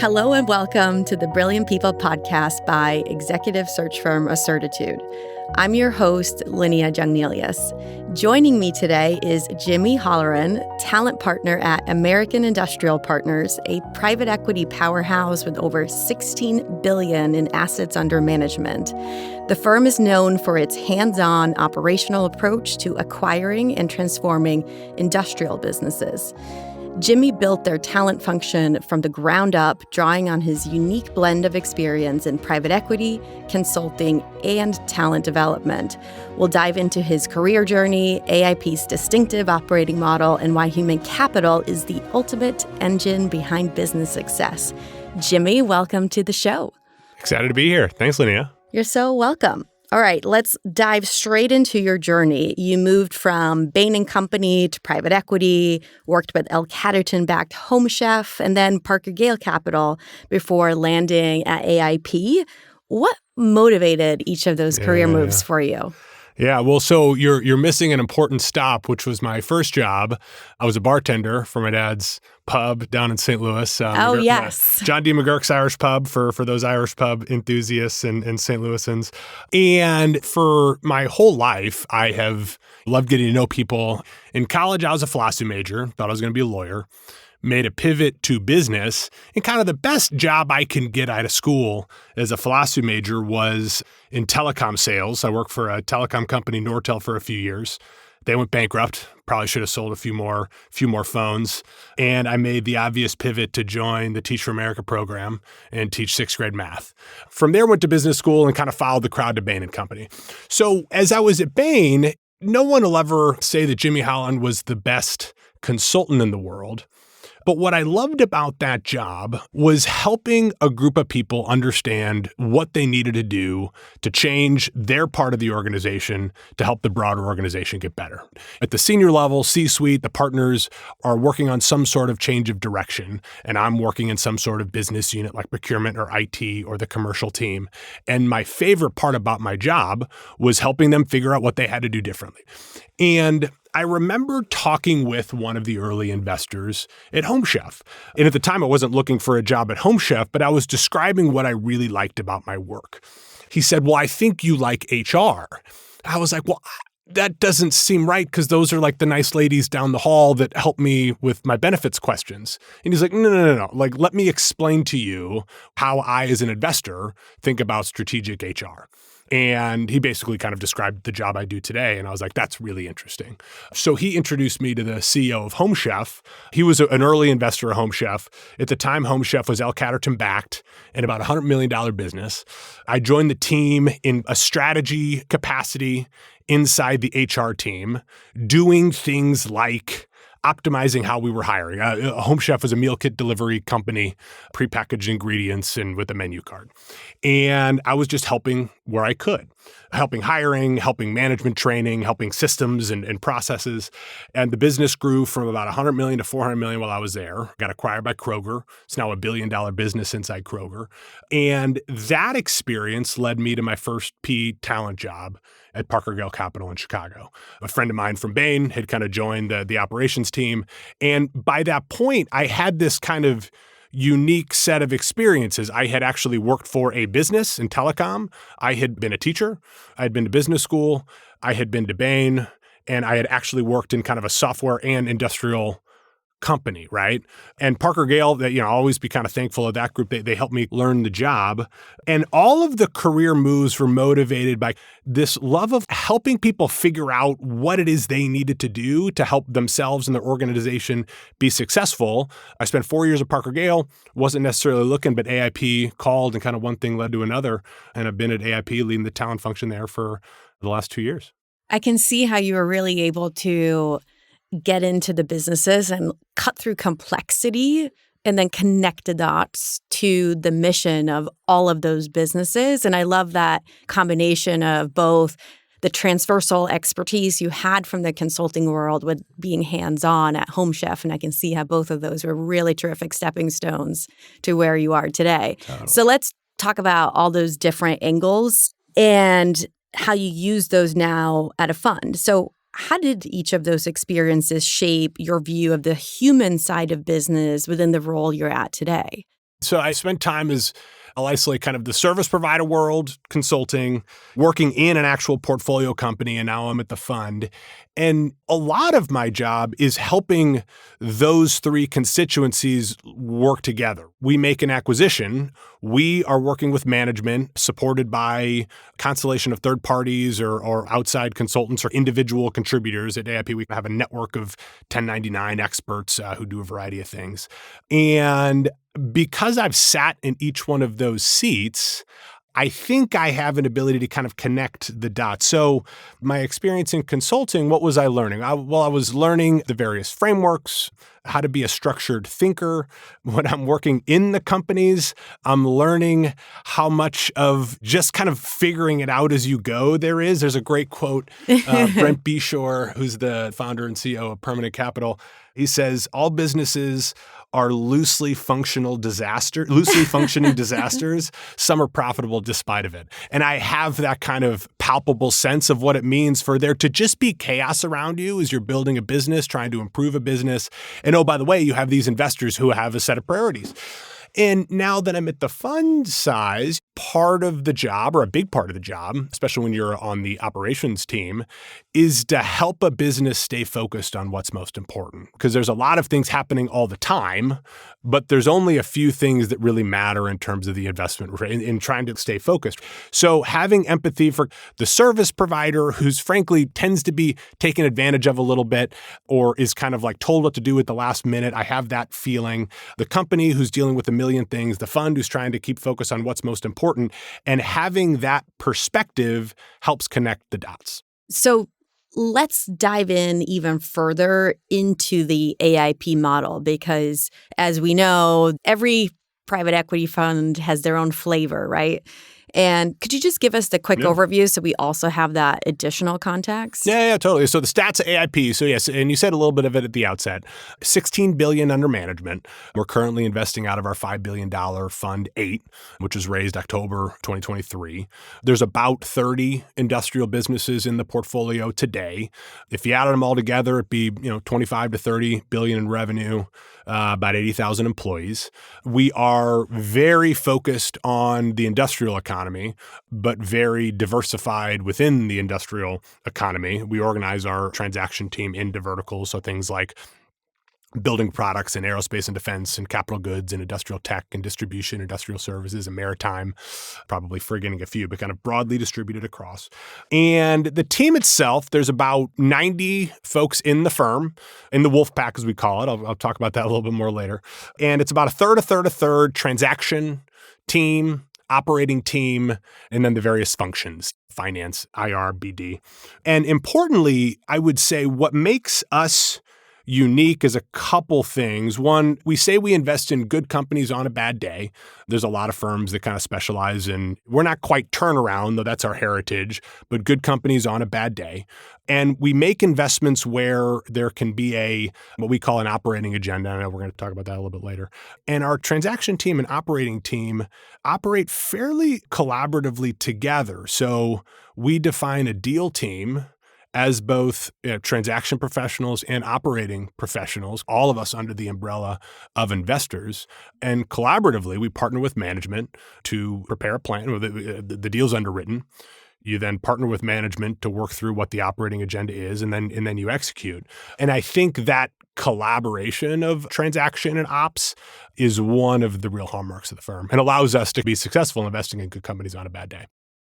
Hello and welcome to the Brilliant People podcast by executive search firm Assertitude. I'm your host, Linnea Jungnelius. Joining me today is Jimmy Holloran, talent partner at American Industrial Partners, a private equity powerhouse with over $16 billion in assets under management. The firm is known for its hands-on operational approach to acquiring and transforming industrial businesses. Jimmy built their talent function from the ground up, drawing on his unique blend of experience in private equity, consulting, and talent development. We'll dive into his career journey, AIP's distinctive operating model, and why human capital is the ultimate engine behind business success. Jimmy, welcome to the show. Excited to be here. Thanks, Linnea. You're so welcome. All right, let's dive straight into your journey. You moved from Bain & Company to private equity, worked with L. Catterton-backed Home Chef, and then Parker Gale Capital before landing at AIP. What motivated each of those career moves for you? Yeah, well, so you're missing an important stop, which was my first job. I was a bartender for my dad's pub down in St. Louis. Yes. John D. McGurk's Irish Pub for those Irish pub enthusiasts and St. Louisans. And for my whole life, I have loved getting to know people. In college, I was a philosophy major, thought I was going to be a lawyer. Made a pivot to business, and kind of the best job I can get out of school as a philosophy major was in telecom sales. I worked for a telecom company, Nortel, for a few years. They went bankrupt. Probably should have sold a few more phones. And I made the obvious pivot to join the Teach for America program and teach sixth grade math. From there, went to business school and kind of followed the crowd to Bain & Company. So as I was at Bain, no one will ever say that Jimmy Holloran was the best consultant in the world. But what I loved about that job was helping a group of people understand what they needed to do to change their part of the organization to help the broader organization get better. At the senior level, C-suite, the partners are working on some sort of change of direction, and I'm working in some sort of business unit like procurement or IT or the commercial team. And my favorite part about my job was helping them figure out what they had to do differently. And I remember talking with one of the early investors at Home Chef. And at the time, I wasn't looking for a job at Home Chef, but I was describing what I really liked about my work. He said, "Well, I think you like HR." I was like, "Well, that doesn't seem right because those are like the nice ladies down the hall that help me with my benefits questions." And he's like, no. Like, let me explain to you how I, as an investor, think about strategic HR. And he basically kind of described the job I do today. And I was like, that's really interesting. So he introduced me to the CEO of Home Chef. He was an early investor of Home Chef. At the time, Home Chef was L. Catterton backed and about $100 million business. I joined the team in a strategy capacity inside the HR team, doing things like optimizing how we were hiring. Home Chef was a meal kit delivery company, prepackaged ingredients and with a menu card. And I was just helping where I could, helping hiring, helping management training, helping systems and processes. And the business grew from about $100 million to $400 million while I was there. Got acquired by Kroger. It's now $1 billion business inside Kroger. And that experience led me to my first PE talent job at Parker Gale Capital in Chicago. A friend of mine from Bain had kind of joined the operations team. And by that point, I had this kind of unique set of experiences. I had actually worked for a business in telecom. I had been a teacher. I had been to business school. I had been to Bain. And I had actually worked in kind of a software and industrial company, right? And Parker Gale, that I'll always be kind of thankful of that group. They helped me learn the job. And all of the career moves were motivated by this love of helping people figure out what it is they needed to do to help themselves and their organization be successful. I spent 4 years at Parker Gale, wasn't necessarily looking, but AIP called and kind of one thing led to another. And I've been at AIP leading the talent function there for the last 2 years. I can see how you were really able to get into the businesses and cut through complexity and then connect the dots to the mission of all of those businesses. And I love that combination of both the transversal expertise you had from the consulting world with being hands-on at Home Chef. And I can see how both of those were really terrific stepping stones to where you are today. Totally. So let's talk about all those different angles and how you use those now at a fund. So how did each of those experiences shape your view of the human side of business within the role you're at today? So I spent time as I'll isolate kind of the service provider world, consulting, working in an actual portfolio company, and now I'm at the fund. And a lot of my job is helping those three constituencies work together. We make an acquisition. We are working with management supported by a constellation of third parties or outside consultants or individual contributors. At AIP, we have a network of 1099 experts who do a variety of things. And because I've sat in each one of those seats, I think I have an ability to kind of connect the dots. So my experience in consulting, what was I learning? I was learning the various frameworks, how to be a structured thinker. When I'm working in the companies, I'm learning how much of just kind of figuring it out as you go there is. There's a great quote, Brent Beshore, who's the founder and CEO of Permanent Capital. He says, all businesses are loosely functioning disasters. Some are profitable despite of it. And I have that kind of palpable sense of what it means for there to just be chaos around you as you're building a business, trying to improve a business. And oh, by the way, you have these investors who have a set of priorities. And now that I'm at the fund size, part of the job, or a big part of the job, especially when you're on the operations team, is to help a business stay focused on what's most important. Because there's a lot of things happening all the time, but there's only a few things that really matter in terms of the investment in trying to stay focused. So having empathy for the service provider who's frankly tends to be taken advantage of a little bit or is kind of like told what to do at the last minute. I have that feeling. The company who's dealing with a million things, the fund who's trying to keep focus on what's most important, and having that perspective helps connect the dots. So let's dive in even further into the AIP model, because as we know, every private equity fund has their own flavor, right? And could you just give us the quick overview so we also have that additional context? Yeah, totally. So the stats at AIP, so yes, and you said a little bit of it at the outset, $16 billion under management. We're currently investing out of our $5 billion Fund 8, which was raised October 2023. There's about 30 industrial businesses in the portfolio today. If you added them all together, it'd be 25 to 30 billion in revenue. About 80,000 employees. We are very focused on the industrial economy, but very diversified within the industrial economy. We organize our transaction team into verticals, so things like building products in aerospace and defense and capital goods and industrial tech and distribution, industrial services and maritime, probably forgetting a few, but kind of broadly distributed across. And the team itself, there's about 90 folks in the firm, in the wolf pack as we call it. I'll talk about that a little bit more later. And it's about a third transaction team, operating team, and then the various functions, finance, IR, BD. And importantly, I would say what makes us unique is a couple things. One, we say we invest in good companies on a bad day. There's a lot of firms that kind of specialize in, we're not quite turnaround, though that's our heritage, but good companies on a bad day. And we make investments where there can be what we call an operating agenda. I know we're going to talk about that a little bit later. And our transaction team and operating team operate fairly collaboratively together. So we define a deal team as both transaction professionals and operating professionals, all of us under the umbrella of investors. And collaboratively, we partner with management to prepare a plan. The deal's underwritten. You then partner with management to work through what the operating agenda is, and then you execute. And I think that collaboration of transaction and ops is one of the real hallmarks of the firm and allows us to be successful investing in good companies on a bad day.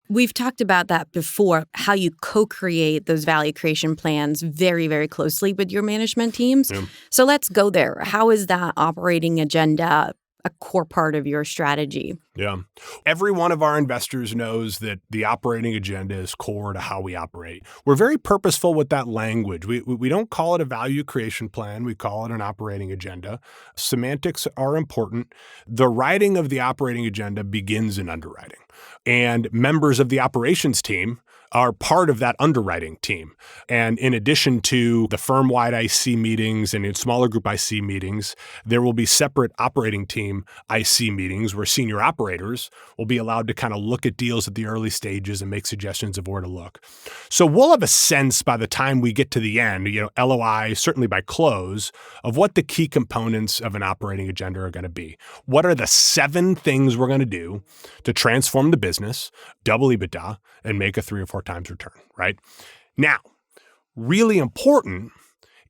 We've talked about that before, how you co-create those value creation plans very, very closely with your management teams. Yeah. So let's go there. How is that operating agenda a core part of your strategy? Yeah. Every one of our investors knows that the operating agenda is core to how we operate. We're very purposeful with that language. We don't call it a value creation plan. We call it an operating agenda. Semantics are important. The writing of the operating agenda begins in underwriting. And members of the operations team are part of that underwriting team. And in addition to the firm-wide IC meetings and in smaller group IC meetings, there will be separate operating team IC meetings where senior operators will be allowed to kind of look at deals at the early stages and make suggestions of where to look. So we'll have a sense by the time we get to the end, LOI, certainly by close, of what the key components of an operating agenda are going to be. What are the 7 things we're going to do to transform the business, double EBITDA, and make a 3 or 4 times return, right? Now, really important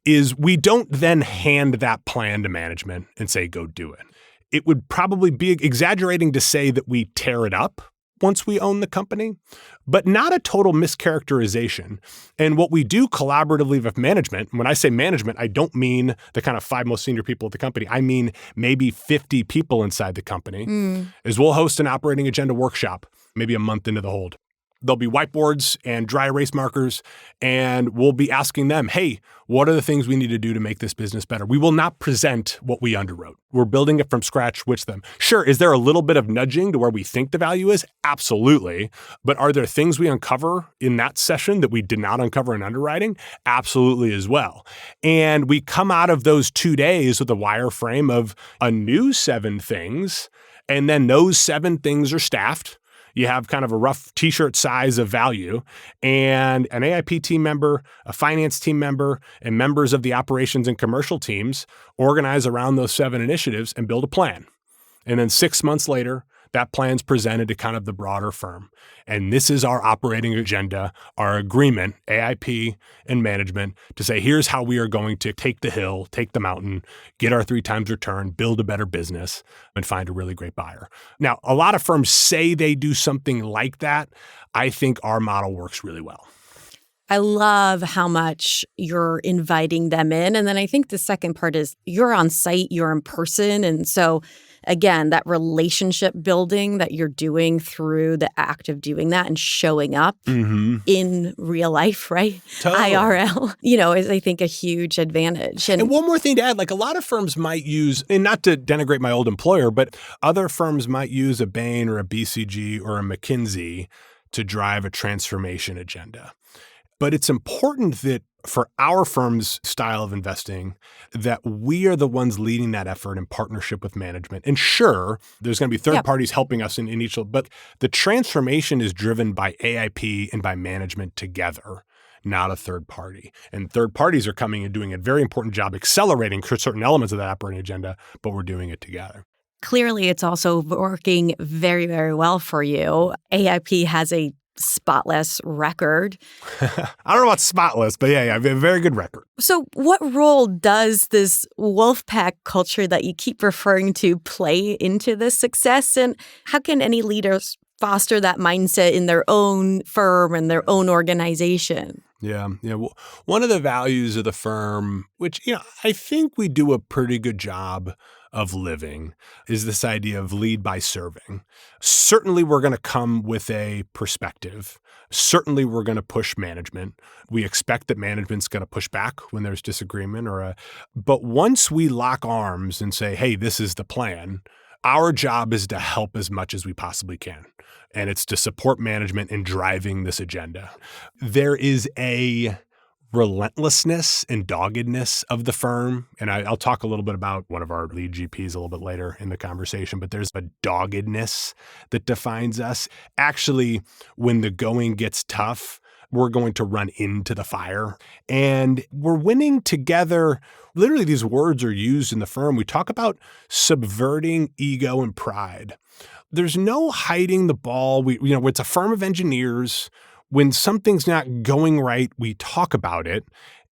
is we don't then hand that plan to management and say, go do it. It would probably be exaggerating to say that we tear it up once we own the company, but not a total mischaracterization. And what we do collaboratively with management, when I say management, I don't mean the kind of 5 most senior people at the company. I mean maybe 50 people inside the company, is we'll host an operating agenda workshop, maybe a month into the hold. There'll be whiteboards and dry erase markers, and we'll be asking them, hey, what are the things we need to do to make this business better? We will not present what we underwrote. We're building it from scratch with them. Sure, is there a little bit of nudging to where we think the value is? Absolutely. But are there things we uncover in that session that we did not uncover in underwriting? Absolutely as well. And we come out of those 2 days with a wireframe of a new 7 things, and then those 7 things are staffed. You have kind of a rough t-shirt size of value, and an AIP team member, a finance team member, and members of the operations and commercial teams organize around those 7 initiatives and build a plan. And then 6 months later, that plan's presented to kind of the broader firm. And this is our operating agenda, our agreement, AIP and management, to say, here's how we are going to take the hill, take the mountain, get our 3 times return, build a better business, and find a really great buyer. Now, a lot of firms say they do something like that. I think our model works really well. I love how much you're inviting them in. And then I think the second part is you're on site, you're in person. And so again, that relationship building that you're doing through the act of doing that and showing up in real life, right? Totally. IRL, is I think a huge advantage. And one more thing to add, like a lot of firms might use, and not to denigrate my old employer, but other firms might use a Bain or a BCG or a McKinsey to drive a transformation agenda. But it's important that for our firm's style of investing, that we are the ones leading that effort in partnership with management. And sure, there's going to be third parties helping us in each, but the transformation is driven by AIP and by management together, not a third party. And third parties are coming and doing a very important job accelerating certain elements of that operating agenda, but we're doing it together. Clearly, it's also working very, very well for you. AIP has a spotless record. I don't know about spotless, but yeah, a very good record. So what role does this Wolfpack culture that you keep referring to play into this success? And how can any leaders foster that mindset in their own firm and their own organization? Yeah. Well, one of the values of the firm, which, I think we do a pretty good job of living, is this idea of lead by serving. Certainly, we're going to come with a perspective. Certainly, we're going to push management. We expect that management's going to push back when there's disagreement but once we lock arms and say, hey, this is the plan, our job is to help as much as we possibly can. And it's to support management in driving this agenda. There is a relentlessness and doggedness of the firm. And I'll talk a little bit about one of our lead GPs a little bit later in the conversation, but there's a doggedness that defines us. Actually, when the going gets tough, we're going to run into the fire. And we're winning together. Literally, these words are used in the firm. We talk about subverting ego and pride. There's no hiding the ball. It's a firm of engineers. When something's not going right, we talk about it.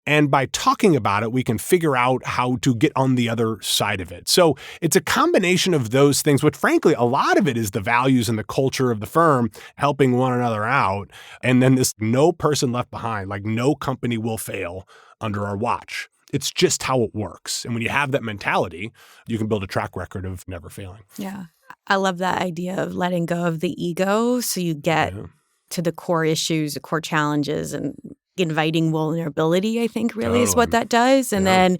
And by talking about it, we can figure out how to get on the other side of it. So it's a combination of those things, which frankly, a lot of it is the values and the culture of the firm helping one another out. And then this no person left behind, like no company will fail under our watch. It's just how it works. And when you have that mentality, you can build a track record of never failing. Yeah. I love that idea of letting go of the ego so you get to the core issues, the core challenges, and inviting vulnerability, I think, really is what that does. And then,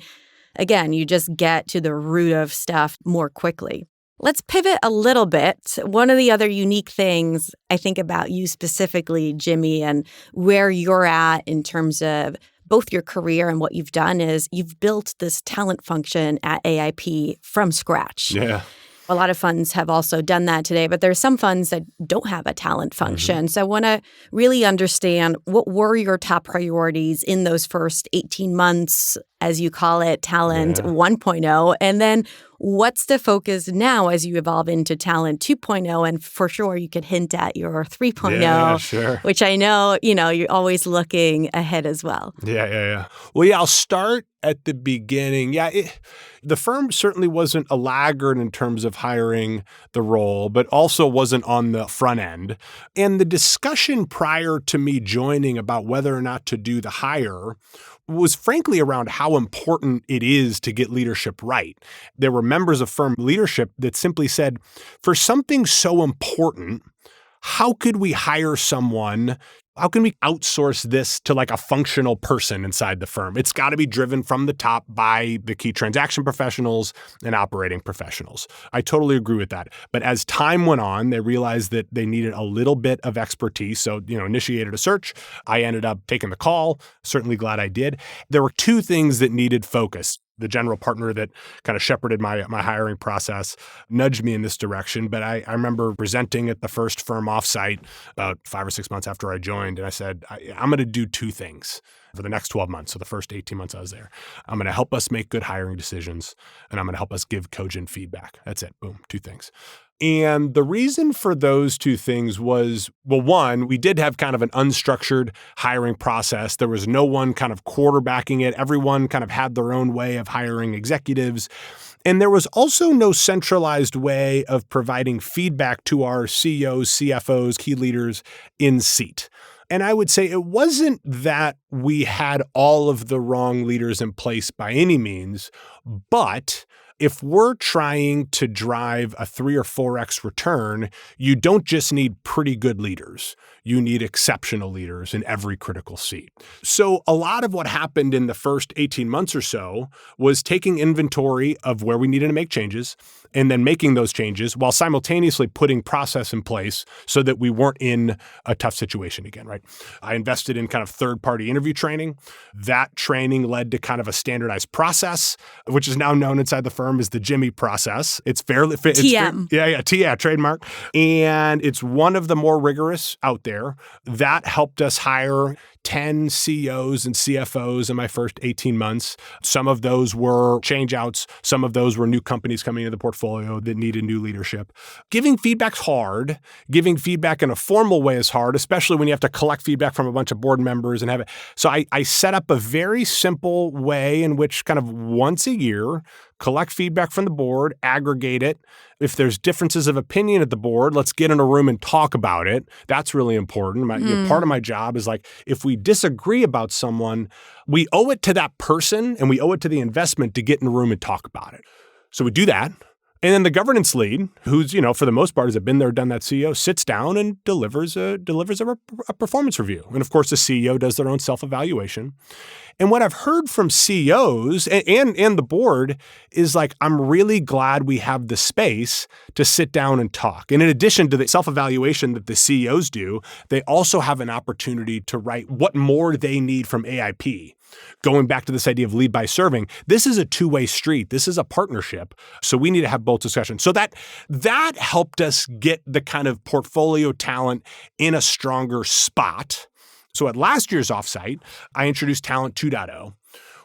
again, you just get to the root of stuff more quickly. Let's pivot a little bit. One of the other unique things I think about you specifically, Jimmy, and where you're at in terms of both your career and what you've done is you've built this talent function at AIP from scratch. Yeah. A lot of funds have also done that today, but there's some funds that don't have a talent function. So I want to really understand, what were your top priorities in those first 18 months, as you call it, Talent 1.0? And then what's the focus now as you evolve into Talent 2.0? And for sure, you could hint at your 3.0, Yeah, sure. which I know, you're always looking ahead as well. Yeah. Well, I'll start at the beginning. The firm certainly wasn't a laggard in terms of hiring the role, but also wasn't on the front end. And the discussion prior to me joining about whether or not to do the hire was frankly around how important it is to get leadership right. There were members of firm leadership that simply said, for something so important, how could we hire someone? How can we outsource this to like a functional person inside the firm? It's got to be driven from the top by the key transaction professionals and operating professionals. I totally agree with that. But as time went on, they realized that they needed a little bit of expertise. So, initiated a search. I ended up taking the call. Certainly glad I did. There were two things that needed focus. The general partner that kind of shepherded my hiring process nudged me in this direction. But I remember presenting at the first firm offsite about 5 or 6 months after I joined. And I said, I'm going to do two things for the next 12 months. So the first 18 months I was there. I'm going to help us make good hiring decisions, and I'm going to help us give cogent feedback. That's it. Boom. Two things. And the reason for those two things was, well, one, we did have kind of an unstructured hiring process. There was no one kind of quarterbacking it. Everyone kind of had their own way of hiring executives. And there was also no centralized way of providing feedback to our CEOs, CFOs, key leaders in seat. And I would say it wasn't that we had all of the wrong leaders in place by any means, but if we're trying to drive a 3 or 4x return, you don't just need pretty good leaders. You need exceptional leaders in every critical seat. So a lot of what happened in the first 18 months or so was taking inventory of where we needed to make changes and then making those changes while simultaneously putting process in place so that we weren't in a tough situation again, right? I invested in kind of third-party interview training. That training led to kind of a standardized process, which is now known inside the firm as the Jimmy process. It's fairly... TM, trademark. And it's one of the more rigorous out there. That helped us hire 10 CEOs and CFOs in my first 18 months. Some of those were change outs. Some of those were new companies coming into the portfolio that needed new leadership. Giving feedback's hard. Giving feedback in a formal way is hard, especially when you have to collect feedback from a bunch of board members and have it. So I set up a very simple way in which kind of once a year, collect feedback from the board, aggregate it. If there's differences of opinion at the board, let's get in a room and talk about it. That's really important. Part of my job is like, if we disagree about someone, we owe it to that person and we owe it to the investment to get in a room and talk about it. So we do that. And then the governance lead, who's, for the most part, has been there, done that CEO, sits down and delivers a performance review. And of course, the CEO does their own self-evaluation. And what I've heard from CEOs and the board is like, I'm really glad we have the space to sit down and talk. And in addition to the self-evaluation that the CEOs do, they also have an opportunity to write what more they need from AIP. Going back to this idea of lead by serving, this is a two-way street. This is a partnership. So we need to have both discussions. So that helped us get the kind of portfolio talent in a stronger spot. So at last year's offsite, I introduced Talent 2.0,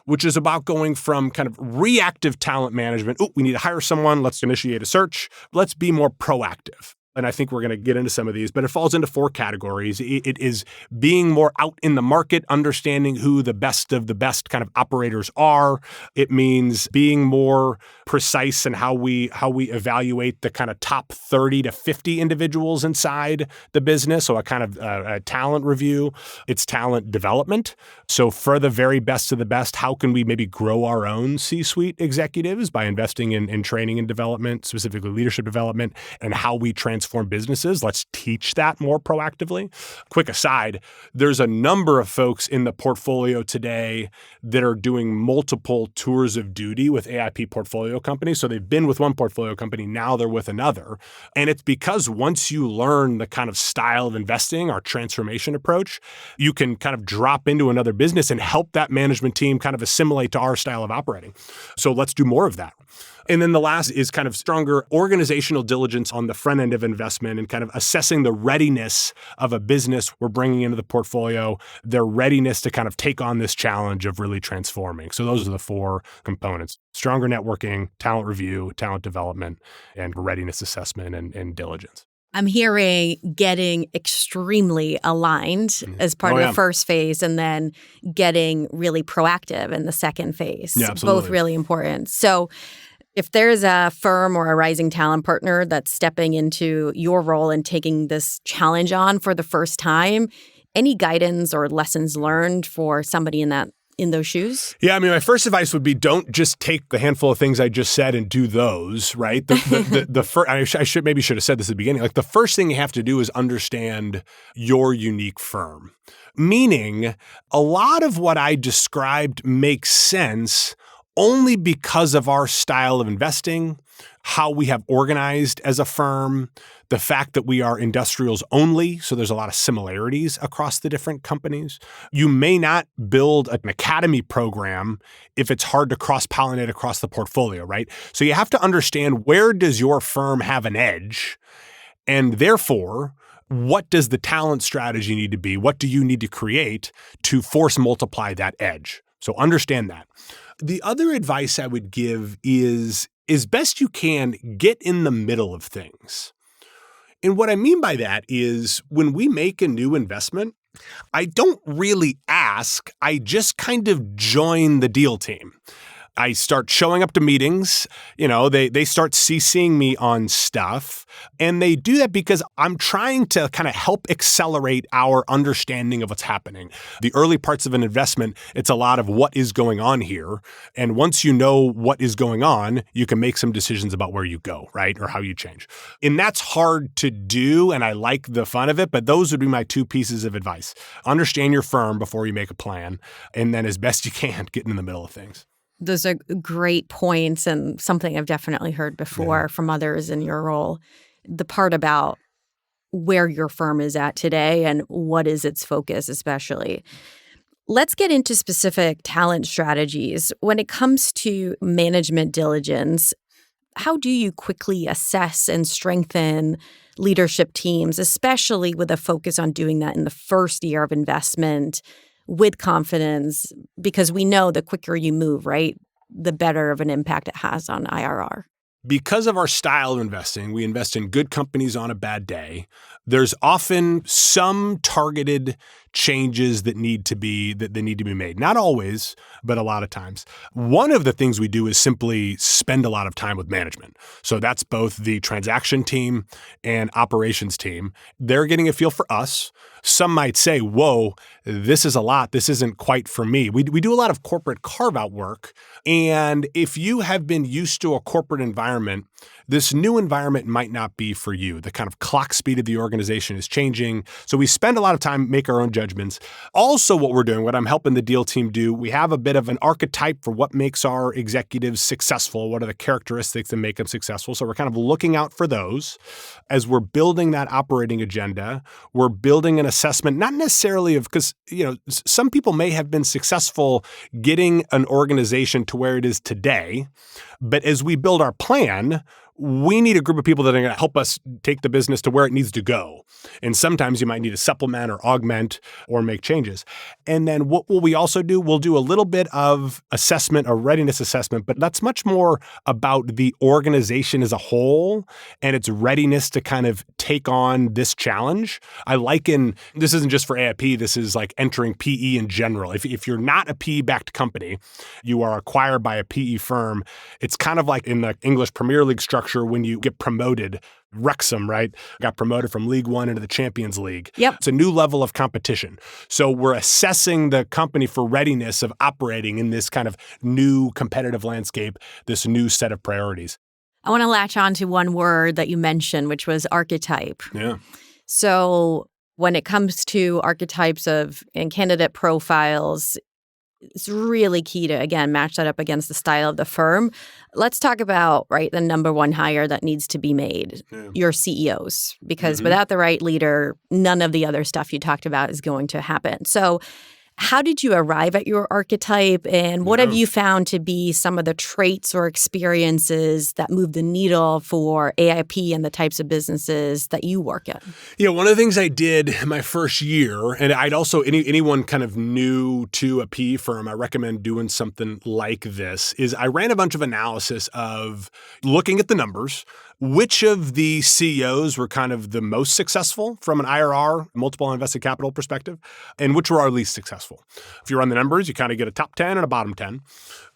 which is about going from kind of reactive talent management. Oh, we need to hire someone. Let's initiate a search. Let's be more proactive. And I think we're going to get into some of these, but it falls into 4 categories. It is being more out in the market, understanding who the best of the best kind of operators are. It means being more precise in how we evaluate the kind of top 30 to 50 individuals inside the business. So a kind of a talent review. It's talent development. So for the very best of the best, how can we maybe grow our own C-suite executives by investing in training and development, specifically leadership development, and how we transform businesses. Let's teach that more proactively. Quick aside, there's a number of folks in the portfolio today that are doing multiple tours of duty with AIP portfolio company. So they've been with one portfolio company, now they're with another. And it's because once you learn the kind of style of investing, our transformation approach, you can kind of drop into another business and help that management team kind of assimilate to our style of operating. So let's do more of that. And then the last is kind of stronger organizational diligence on the front end of investment and kind of assessing the readiness of a business we're bringing into the portfolio, their readiness to kind of take on this challenge of really transforming. So those are the 4 components: stronger networking, talent review, talent development, and readiness assessment and diligence. I'm hearing getting extremely aligned as part of the first phase and then getting really proactive in the second phase. Yeah, absolutely. Both really important. So if there's a firm or a rising talent partner that's stepping into your role and taking this challenge on for the first time, any guidance or lessons learned for somebody in those shoes? Yeah, I mean, my first advice would be don't just take the handful of things I just said and do those, right? The first, I should have said this at the beginning. Like the first thing you have to do is understand your unique firm. Meaning, a lot of what I described makes sense only because of our style of investing, how we have organized as a firm, the fact that we are industrials only, so there's a lot of similarities across the different companies. You may not build an academy program if it's hard to cross-pollinate across the portfolio, right? So you have to understand, where does your firm have an edge? And therefore, what does the talent strategy need to be? What do you need to create to force multiply that edge? So understand that. The other advice I would give is, as best you can, get in the middle of things. And what I mean by that is, when we make a new investment, I don't really ask, I just kind of join the deal team. I start showing up to meetings, they start CCing me on stuff. And they do that because I'm trying to kind of help accelerate our understanding of what's happening. The early parts of an investment, it's a lot of what is going on here. And once you know what is going on, you can make some decisions about where you go, right? Or how you change. And that's hard to do. And I like the fun of it, but those would be my 2 pieces of advice. Understand your firm before you make a plan. And then as best you can, get in the middle of things. Those are great points and something I've definitely heard before from others in your role. The part about where your firm is at today and what is its focus especially. Let's get into specific talent strategies. When it comes to management diligence, how do you quickly assess and strengthen leadership teams, especially with a focus on doing that in the first year of investment with confidence? Because we know the quicker you move, right, the better of an impact it has on IRR. Because of our style of investing, we invest in good companies on a bad day. There's often some targeted changes that need to be made. Not always, but a lot of times. One of the things we do is simply spend a lot of time with management. So that's both the transaction team and operations team. They're getting a feel for us. Some might say, whoa, this is a lot. This isn't quite for me. We do a lot of corporate carve-out work. And if you have been used to a corporate environment, this new environment might not be for you. The kind of clock speed of the organization is changing. So we spend a lot of time, make our own judgments. Also, what we're doing, what I'm helping the deal team do, we have a bit of an archetype for what makes our executives successful. What are the characteristics that make them successful? So we're kind of looking out for those. As we're building that operating agenda, we're building an assessment, not necessarily of, because, some people may have been successful getting an organization to where it is today. But as we build our plan, we need a group of people that are going to help us take the business to where it needs to go. And sometimes you might need to supplement or augment or make changes. And then what will we also do? We'll do a little bit of assessment, a readiness assessment, but that's much more about the organization as a whole and its readiness to kind of take on this challenge. I liken, this isn't just for AIP, this is like entering PE in general. If you're not a PE-backed company, you are acquired by a PE firm, it's kind of like in the English Premier League structure when you get promoted. Wrexham, right? Got promoted from League One into the Champions League. Yep. It's a new level of competition. So we're assessing the company for readiness of operating in this kind of new competitive landscape, this new set of priorities. I want to latch on to one word that you mentioned, which was archetype. Yeah. So when it comes to archetypes and candidate profiles, It's really key to, again, match that up against the style of the firm. Let's talk about, right, the number one hire that needs to be made, your CEOs, because without the right leader, none of the other stuff you talked about is going to happen. So how did you arrive at your archetype, and what have you found to be some of the traits or experiences that move the needle for AIP and the types of businesses that you work in? Yeah, one of the things I did my first year, and I'd also, anyone kind of new to a PE firm, I recommend doing something like this, is I ran a bunch of analysis of looking at the numbers, which of the CEOs were kind of the most successful from an IRR, multiple on invested capital perspective, and which were our least successful. If you run the numbers, you kind of get a top 10 and a bottom 10.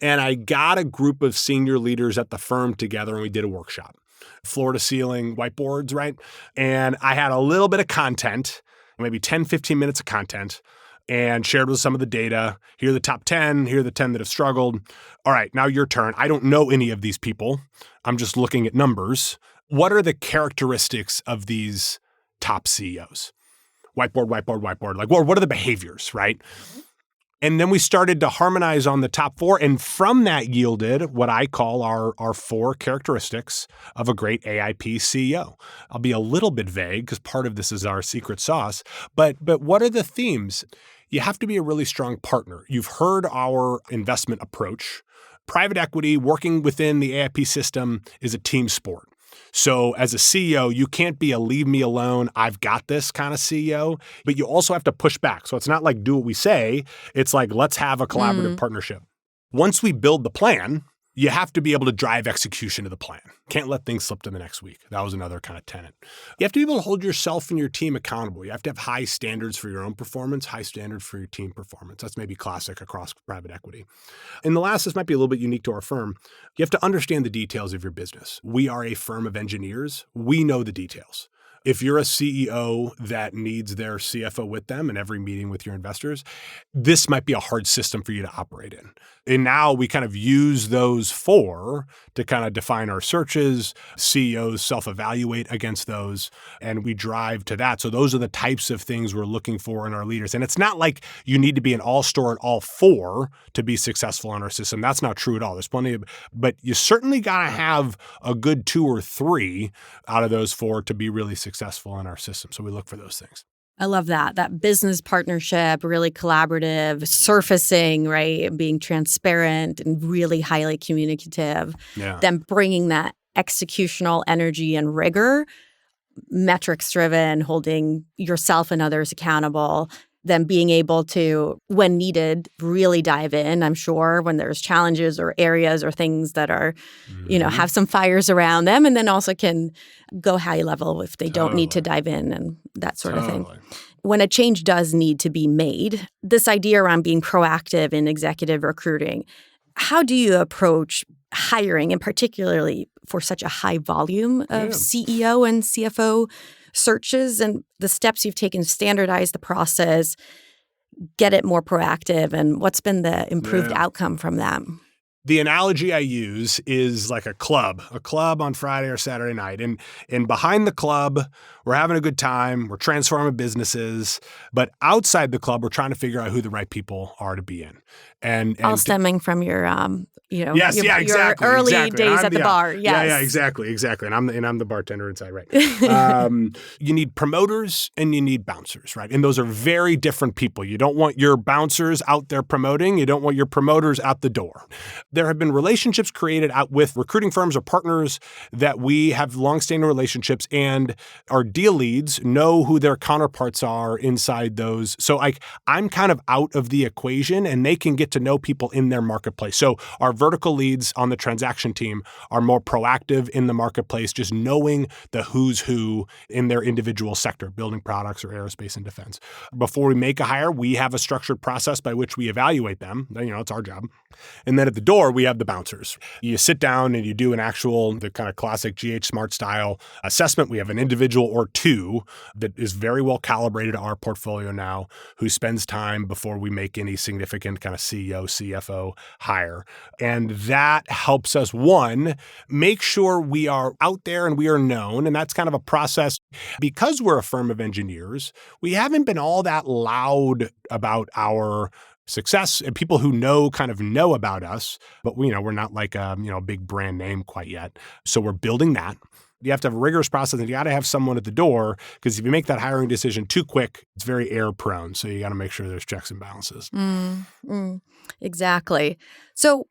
And I got a group of senior leaders at the firm together and we did a workshop. Floor to ceiling whiteboards, right? And I had a little bit of content, maybe 10, 15 minutes of content, and shared with some of the data. Here are the top 10, here are the 10 that have struggled. All right, now your turn. I don't know any of these people. I'm just looking at numbers. What are the characteristics of these top CEOs? Whiteboard, whiteboard, whiteboard. Like, what are the behaviors, right? And then we started to harmonize on the top 4. And from that yielded what I call our 4 characteristics of a great AIP CEO. I'll be a little bit vague because part of this is our secret sauce. But what are the themes? You have to be a really strong partner. You've heard our investment approach. Private equity working within the AIP system is a team sport. So as a CEO, you can't be a leave me alone, I've got this kind of CEO, but you also have to push back. So it's not like do what we say. It's like, let's have a collaborative partnership. Once we build the plan, you have to be able to drive execution of the plan. Can't let things slip to the next week. That was another kind of tenet. You have to be able to hold yourself and your team accountable. You have to have high standards for your own performance, high standards for your team performance. That's maybe classic across private equity. And the last, this might be a little bit unique to our firm. You have to understand the details of your business. We are a firm of engineers. We know the details. If you're a CEO that needs their CFO with them in every meeting with your investors, this might be a hard system for you to operate in. And now we kind of use those 4 to kind of define our searches. CEOs self-evaluate against those, and we drive to that. So those are the types of things we're looking for in our leaders. And it's not like you need to be an all-star at all 4 to be successful in our system. That's not true at all. There's plenty of, but you certainly got to have a good 2 or 3 out of those 4 to be really successful in our system. So we look for those things. I love that business partnership, really collaborative, surfacing, right, being transparent and really highly communicative. Yeah. Then bringing that executional energy and rigor, metrics driven, holding yourself and others accountable. Then being able to, when needed, really dive in, I'm sure, when there's challenges or areas or things that are, have some fires around them, and then also can go high level if they don't need to dive in and that sort of thing. When a change does need to be made, this idea around being proactive in executive recruiting, how do you approach hiring, and particularly for such a high volume of CEO and CFO searches, and the steps you've taken to standardize the process, get it more proactive, and what's been the improved outcome from that? The analogy I use is like a club on Friday or Saturday night. And behind the club, we're having a good time. We're transforming businesses. But outside the club, we're trying to figure out who the right people are to be in. And all stemming from your, your exactly, early exactly. days at the bar. Yes. Yeah, exactly. And I'm the bartender inside, right? You need promoters and you need bouncers, right? And those are very different people. You don't want your bouncers out there promoting. You don't want your promoters out the door. There have been relationships created out with recruiting firms or partners that we have longstanding relationships, and our deal leads know who their counterparts are inside those. So I'm kind of out of the equation, and they can get to know people in their marketplace. So our vertical leads on the transaction team are more proactive in the marketplace, just knowing the who's who in their individual sector, building products or aerospace and defense. Before we make a hire, we have a structured process by which we evaluate them. It's our job. And then at the door, we have the bouncers. You sit down and you do the kind of classic GH Smart style assessment. We have an individual or 2 that is very well calibrated to our portfolio now, who spends time before we make any significant kind of CEO, CFO hire. And that helps us, 1, make sure we are out there and we are known. And that's kind of a process. Because we're a firm of engineers, we haven't been all that loud about our success and people who kind of know about us, but we're not like a big brand name quite yet. So we're building that. You have to have a rigorous process, and you got to have someone at the door, because if you make that hiring decision too quick, it's very error prone. So you got to make sure there's checks and balances. Exactly. So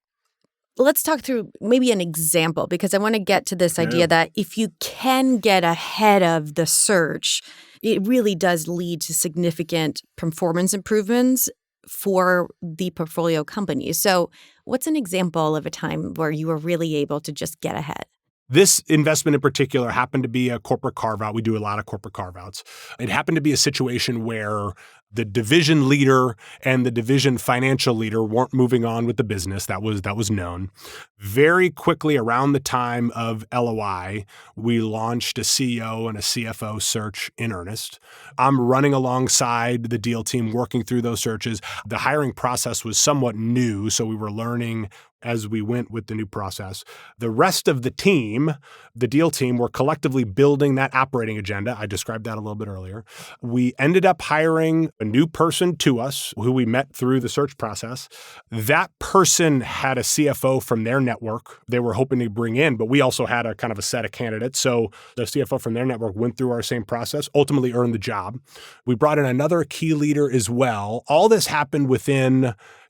let's talk through maybe an example, because I want to get to this idea that if you can get ahead of the search, it really does lead to significant performance improvements for the portfolio companies. So what's an example of a time where you were really able to just get ahead? This investment in particular happened to be a corporate carve-out. We do a lot of corporate carve-outs. It happened to be a situation where the division leader and the division financial leader weren't moving on with the business. That was known. Very quickly, around the time of LOI, we launched a CEO and a CFO search in earnest. I'm running alongside the deal team, working through those searches. The hiring process was somewhat new, so we were learning as we went with the new process. The rest of the team, the deal team, were collectively building that operating agenda. I described that a little bit earlier. We ended up hiring a new person to us who we met through the search process. That person had a CFO from their network they were hoping to bring in, but we also had a kind of a set of candidates. So the CFO from their network went through our same process, ultimately earned the job. We brought in another key leader as well. All this happened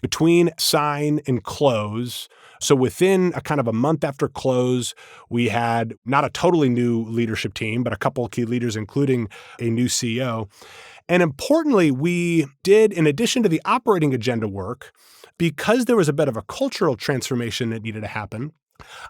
between sign and close. So within a kind of a month after close, we had not a totally new leadership team, but a couple of key leaders, including a new CEO. And importantly, we did, in addition to the operating agenda work, because there was a bit of a cultural transformation that needed to happen,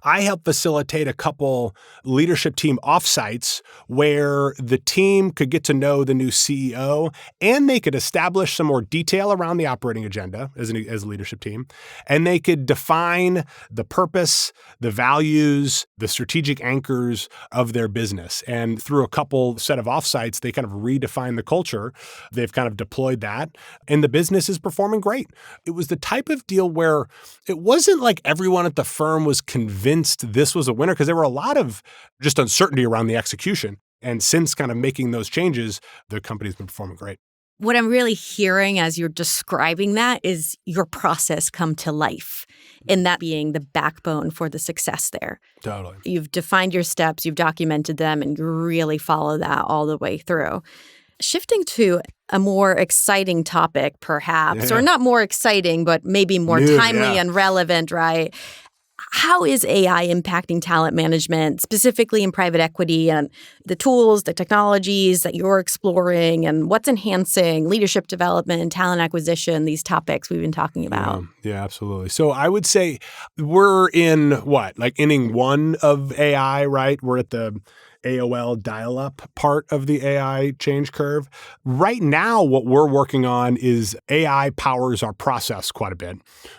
I helped facilitate a couple leadership team offsites where the team could get to know the new CEO and they could establish some more detail around the operating agenda as a leadership team. And they could define the purpose, the values, the strategic anchors of their business. And through a couple set of offsites, they kind of redefined the culture. They've kind of deployed that, and the business is performing great. It was the type of deal where it wasn't like everyone at the firm was convinced this was a winner, because there were a lot of just uncertainty around the execution. And since kind of making those changes, the company's been performing great. What I'm really hearing as you're describing that is your process come to life, and that being the backbone for the success there. Totally. You've defined your steps, you've documented them, and you really follow that all the way through. Shifting to a more exciting topic, perhaps, or not more exciting, but maybe more timely and relevant, right? How is AI impacting talent management, specifically in private equity, and the tools, the technologies that you're exploring, and what's enhancing leadership development, talent acquisition, these topics we've been talking about? Yeah, absolutely. So I would say we're in inning one of AI, right? We're at the AOL dial-up part of the AI change curve. Right now, what we're working on is AI powers our process quite a bit.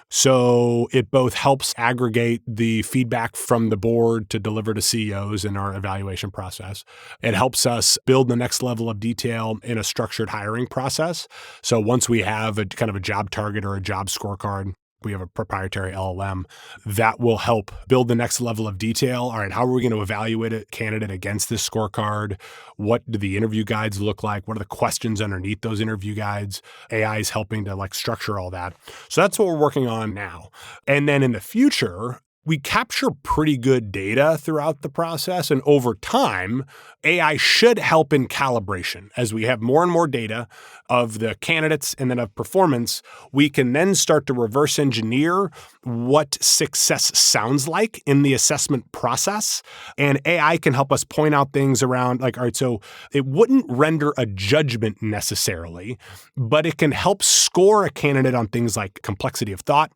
So it both helps aggregate the feedback from the board to deliver to CEOs in our evaluation process. It helps us build the next level of detail in a structured hiring process. So once we have a kind of a job target or a job scorecard, we have a proprietary LLM that will help build the next level of detail. All right, how are we going to evaluate a candidate against this scorecard? What do the interview guides look like? What are the questions underneath those interview guides? AI is helping to structure all that. So that's what we're working on now. And then in the future, we capture pretty good data throughout the process. And over time, AI should help in calibration. As we have more and more data of the candidates and then of performance, we can then start to reverse engineer what success sounds like in the assessment process. And AI can help us point out things around all right, so it wouldn't render a judgment necessarily, but it can help score a candidate on things like complexity of thought,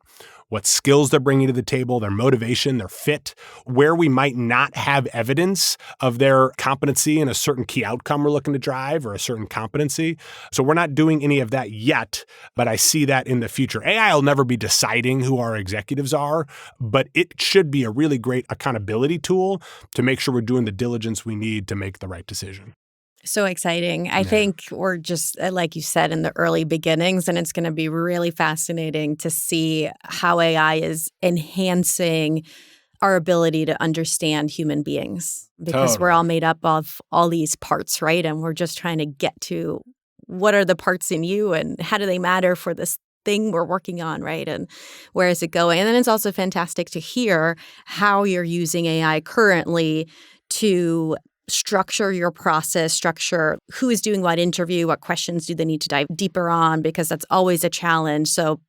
what skills they're bringing to the table, their motivation, their fit, where we might not have evidence of their competency in a certain key outcome we're looking to drive or a certain competency. So we're not doing any of that yet, but I see that in the future. AI will never be deciding who our executives are, but it should be a really great accountability tool to make sure we're doing the diligence we need to make the right decision. So exciting. I think we're just, like you said, in the early beginnings, and it's going to be really fascinating to see how AI is enhancing our ability to understand human beings, because we're all made up of all these parts, right? And we're just trying to get to what are the parts in you and how do they matter for this thing we're working on, right? And where is it going? And then it's also fantastic to hear how you're using AI currently to structure your process, structure who is doing what interview, what questions do they need to dive deeper on, because that's always a challenge. So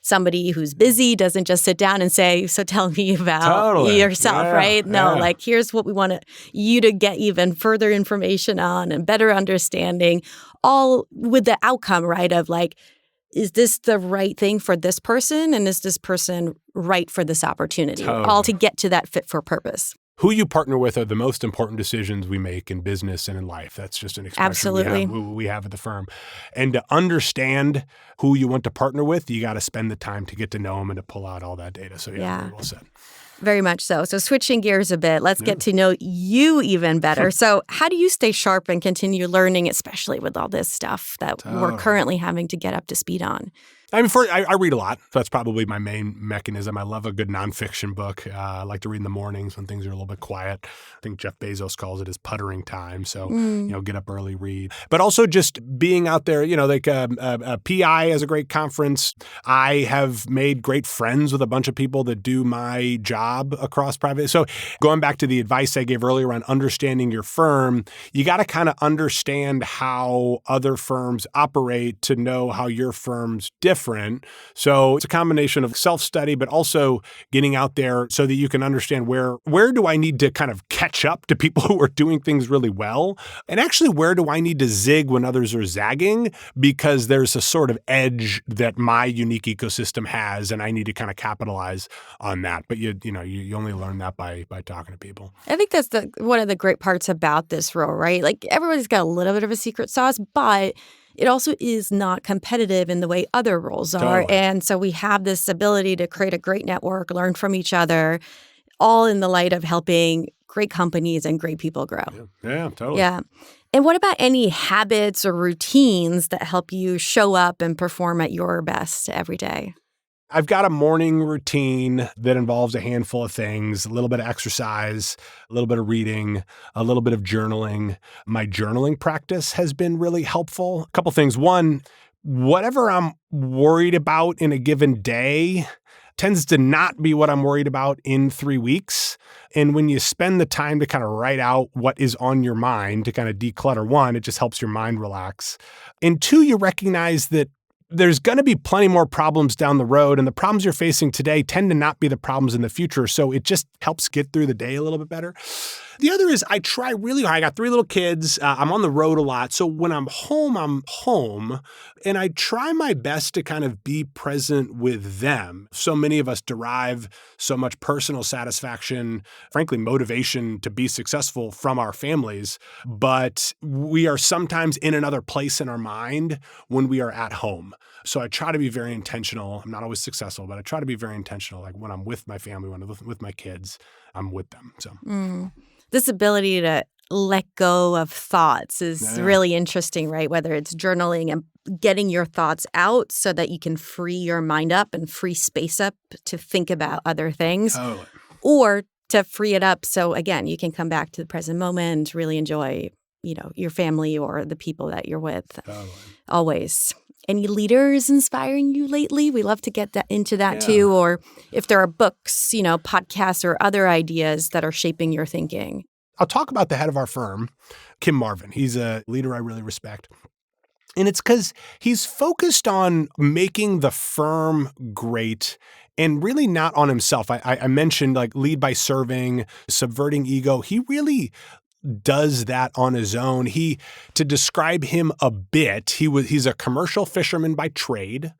somebody who's busy doesn't just sit down and say, so tell me about yourself, right? No, like here's what we want you to get even further information on and better understanding, all with the outcome, right, of like, is this the right thing for this person? And is this person right for this opportunity? All to get to that fit for purpose. Who you partner with are the most important decisions we make in business and in life. That's just an expression we have at the firm. And to understand who you want to partner with, you got to spend the time to get to know them and to pull out all that data. So very well said. Very much so. So switching gears a bit, let's get to know you even better. So how do you stay sharp and continue learning, especially with all this stuff that we're currently having to get up to speed on? I mean, I read a lot. That's probably my main mechanism. I love a good nonfiction book. I like to read in the mornings when things are a little bit quiet. I think Jeff Bezos calls it his puttering time. So, get up early, read. But also just being out there, like PI is a great conference. I have made great friends with a bunch of people that do my job across private. So going back to the advice I gave earlier on understanding your firm, you got to kind of understand how other firms operate to know how your firm's different. So it's a combination of self-study, but also getting out there so that you can understand where do I need to kind of catch up to people who are doing things really well? And actually, where do I need to zig when others are zagging? Because there's a sort of edge that my unique ecosystem has, and I need to kind of capitalize on that. But you only learn that by talking to people. I think that's one of the great parts about this role, right? Like everybody's got a little bit of a secret sauce, but it also is not competitive in the way other roles are. Totally. And so we have this ability to create a great network, learn from each other, all in the light of helping great companies and great people grow. Yeah, totally. Yeah. And what about any habits or routines that help you show up and perform at your best every day? I've got a morning routine that involves a handful of things, a little bit of exercise, a little bit of reading, a little bit of journaling. My journaling practice has been really helpful. A couple things. One, whatever I'm worried about in a given day tends to not be what I'm worried about in 3 weeks. And when you spend the time to kind of write out what is on your mind to kind of declutter, one, it just helps your mind relax. And two, you recognize that there's going to be plenty more problems down the road, and the problems you're facing today tend to not be the problems in the future. So it just helps get through the day a little bit better. The other is I try really hard. I got 3 little kids. I'm on the road a lot. So when I'm home, and I try my best to kind of be present with them. So many of us derive so much personal satisfaction, frankly, motivation to be successful from our families. But we are sometimes in another place in our mind when we are at home. So I try to be very intentional. I'm not always successful, but I try to be very intentional. Like when I'm with my family, when I'm with my kids, I'm with them. So this ability to let go of thoughts is really interesting, right? Whether it's journaling and getting your thoughts out so that you can free your mind up and free space up to think about other things, or to free it up so, again, you can come back to the present moment, really enjoy, your family or the people that you're with. Always. Any leaders inspiring you lately? We love to get into that too. Or if there are books, podcasts or other ideas that are shaping your thinking. I'll talk about the head of our firm, Kim Marvin. He's a leader I really respect. And it's because he's focused on making the firm great and really not on himself. I mentioned like lead by serving, subverting ego. He really does that on his own. To describe him a bit, he's a commercial fisherman by trade.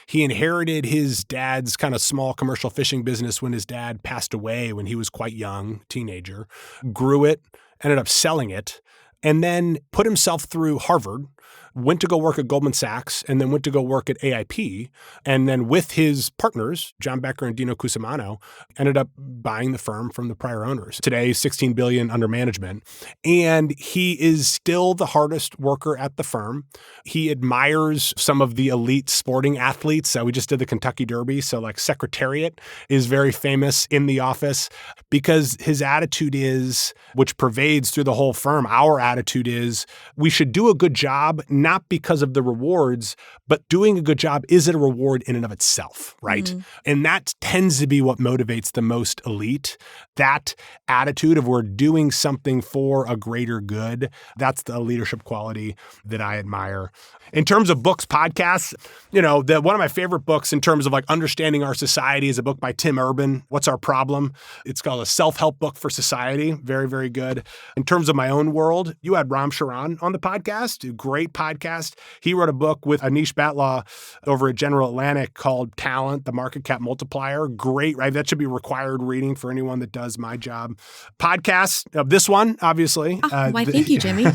He inherited his dad's kind of small commercial fishing business when his dad passed away when he was quite young, teenager, grew it, ended up selling it, and then put himself through Harvard, went to go work at Goldman Sachs, and then went to go work at AIP. And then with his partners, John Becker and Dino Cusimano, ended up buying the firm from the prior owners. Today, $16 billion under management. And he is still the hardest worker at the firm. He admires some of the elite sporting athletes. We just did the Kentucky Derby. So like Secretariat is very famous in the office because his attitude is, which pervades through the whole firm, our attitude is, we should do a good job, job, not because of the rewards, but doing a good job is a reward in and of itself, right? And that tends to be what motivates the most elite. That attitude of we're doing something for a greater good, that's the leadership quality that I admire. In terms of books, podcasts, one of my favorite books in terms of like understanding our society is a book by Tim Urban, What's Our Problem? It's called A Self-Help Book for Society. Very, very good. In terms of my own world, you had Ram Charan on the podcast, a great podcast. He wrote a book with Anish Batla over at General Atlantic called Talent, the Market Cap Multiplier. Great, right? That should be required reading for anyone that does my job. Podcasts, this one, obviously. Why, thank you, Jimmy.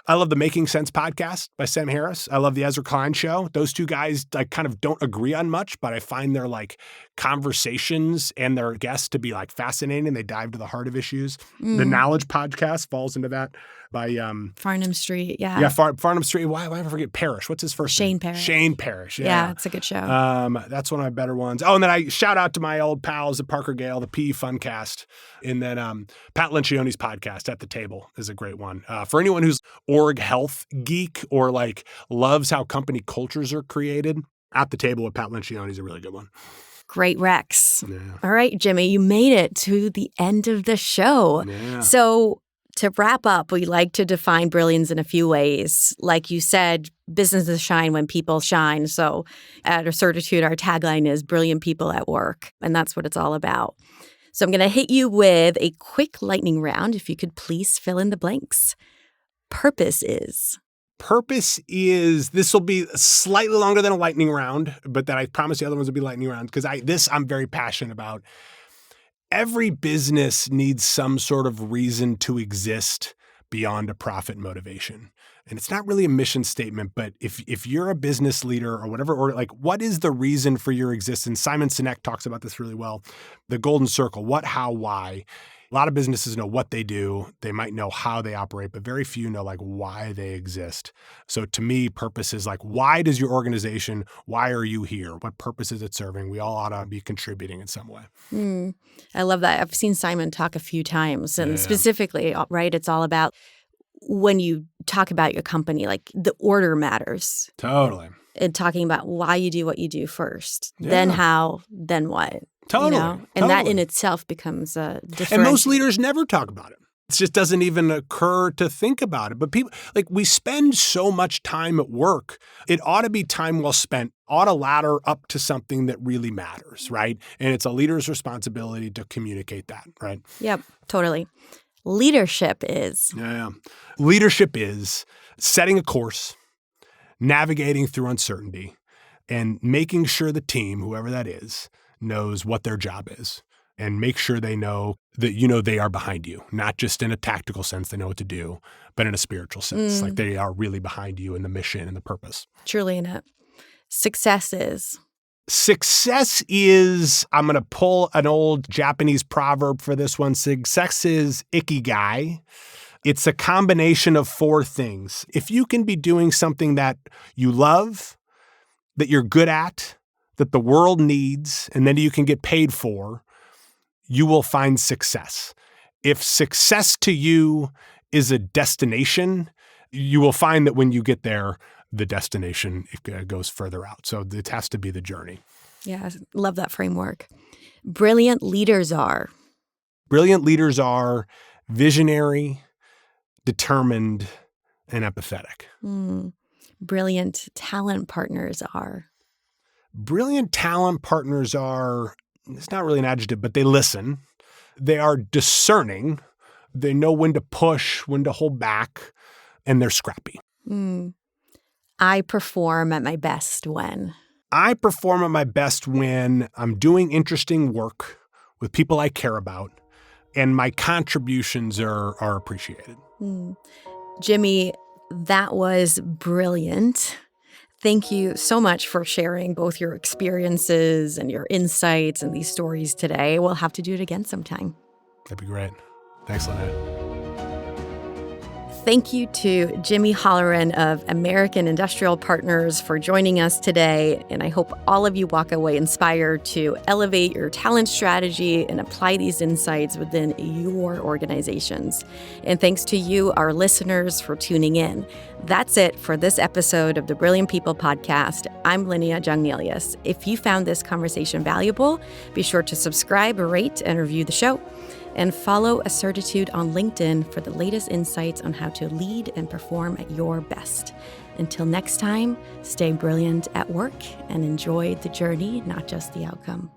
I love the Making Sense podcast by Sam Harris. I love the Ezra Klein show. Those two guys, I kind of don't agree on much, but I find their like conversations and their guests to be like fascinating. They dive to the heart of issues. The Knowledge podcast falls into that by Farnham Street. Yeah. Yeah, Farnham Street. Why do I forget Parrish? What's his first name? Shane Parrish. Shane Parrish. Yeah, it's a good show. That's one of my better ones. Oh, and then I shout out to my old pals at Parker Gale, the PE Funcast. And then Pat Lencioni's podcast, At the Table, is a great one. For anyone who's org health geek or like loves how company cultures are created, At the Table with Pat Lencioni is a really good one. Great Rex. Yeah. All right, Jimmy, you made it to the end of the show. Yeah. So to wrap up, we like to define brilliance in a few ways. Like you said, businesses shine when people shine. So at Assertitude, our tagline is brilliant people at work. And that's what it's all about. So I'm going to hit you with a quick lightning round. If you could please fill in the blanks. Purpose is. Purpose is, this will be slightly longer than a lightning round, but then I promise the other ones will be lightning rounds because I'm very passionate about. Every business needs some sort of reason to exist beyond a profit motivation. And it's not really a mission statement, but if you're a business leader or whatever, or like, what is the reason for your existence? Simon Sinek talks about this really well. The golden circle, what, how, why. A lot of businesses know what they do. They might know how they operate, but very few know like why they exist. So to me, purpose is like, why does your organization, why are you here? What purpose is it serving? We all ought to be contributing in some way. I love that. I've seen Simon talk a few times, and specifically, right, it's all about when you talk about your company, like the order matters. Totally. And talking about why you do what you do first, then how, then what. Totally. And that in itself becomes a different. And most leaders never talk about it. It just doesn't even occur to think about it. But people, like, we spend so much time at work. It ought to be time well spent, ought to ladder up to something that really matters, right? And it's a leader's responsibility to communicate that, right? Yep, totally. Leadership is. Yeah. Leadership is setting a course, navigating through uncertainty, and making sure the team, whoever that is, knows what their job is, and make sure they know that, they are behind you, not just in a tactical sense, they know what to do, but in a spiritual sense, like they are really behind you in the mission and the purpose. Truly in it. Success is. Success is, I'm going to pull an old Japanese proverb for this one. Success is ikigai. It's a combination of 4 things. If you can be doing something that you love, that you're good at, that the world needs, and then you can get paid for, you will find success. If success to you is a destination, you will find that when you get there, the destination goes further out. So it has to be the journey. Yeah, love that framework. Brilliant leaders are. Brilliant leaders are visionary, determined, and empathetic. Brilliant talent partners are. Brilliant talent partners are, it's not really an adjective, but they listen. They are discerning. They know when to push, when to hold back, and they're scrappy. I perform at my best when. I perform at my best when I'm doing interesting work with people I care about, and my contributions are appreciated. Jimmy, that was brilliant. Thank you so much for sharing both your experiences and your insights and these stories today. We'll have to do it again sometime. That'd be great. Thanks, Lynette. Thank you to Jimmy Holloran of American Industrial Partners for joining us today. And I hope all of you walk away inspired to elevate your talent strategy and apply these insights within your organizations. And thanks to you, our listeners, for tuning in. That's it for this episode of the Brilliant People Podcast. I'm Linnea Jungnelius. If you found this conversation valuable, be sure to subscribe, rate, and review the show. And follow Assertitude on LinkedIn for the latest insights on how to lead and perform at your best. Until next time, stay brilliant at work and enjoy the journey, not just the outcome.